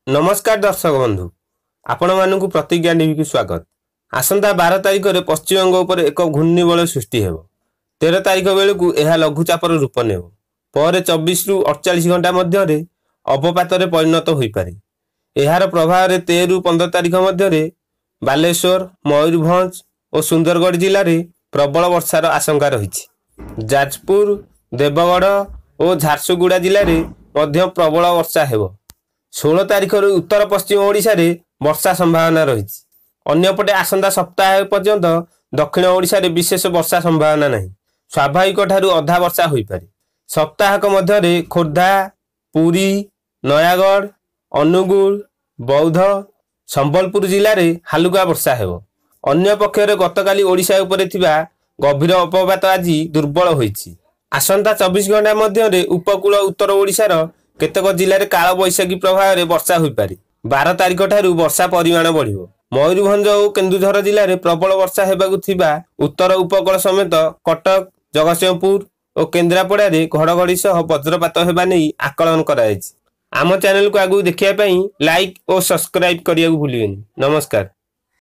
नमस्कार दर्शक बंधु आपण मानक प्रतिज्ञा टीवी को स्वागत। आसंता 12 तारिख में पश्चिमबंग उपर एक घूर्णिबल सृष्टि हो। 13 तारिख बेलू यह लघुचापर रूप नेब पर 24 रु 48 घंटा मध्य अवपात परिणत हो पारे। यार प्रभाव 13 रु 15 तारिख मध्य बालेश्वर, मयूरभंज और सुंदरगढ़ जिले में प्रबल वर्षार आशंका रही। जाजपुर, देवगढ़ और झारसुगुड़ा जिले में प्रबल वर्षा हो। 16 तारिख उत्तर पश्चिम ओडिशा रे वर्षा संभावना रही। अन्यपटे आसंता सप्ताह पर्यंत दक्षिण ओडिशा रे विशेष वर्षा संभावना नहीं। स्वाभाविक ठारू अधा वर्षा हो पारे। सप्ताहक मध्य खोर्धा, पुरी, नयागढ़, अनुगुल, बौद्ध, संबलपुर जिले में हालुका वर्षा हो। अन्य पक्षरे गतकाली ओडिशा उपरे थिबा गभीर अपपात आज दुर्बल होईछि। आसंता 24 घंटा मध्य उपकूल उत्तर ओडिशार केतक जिले में काल बैशाखी प्रभाव में वर्षा हो पारे। 12 तारिख ठारू वर्षा परिमाण बढ़िबो। मयूरभंज और केन्दुझर जिले में प्रबल वर्षा हेबाकु थिबा उत्तर उपकूल समेत कटक, जगतसिंहपुर और केन्द्रापड़ा रे घड़घड़ी सह वज्रपात हेबा नै आकलन कराଯାଇଛି। आम चैनल को आगु देखिया पई लाइक और सब्सक्राइब करिया भूलिबेनी। नमस्कार।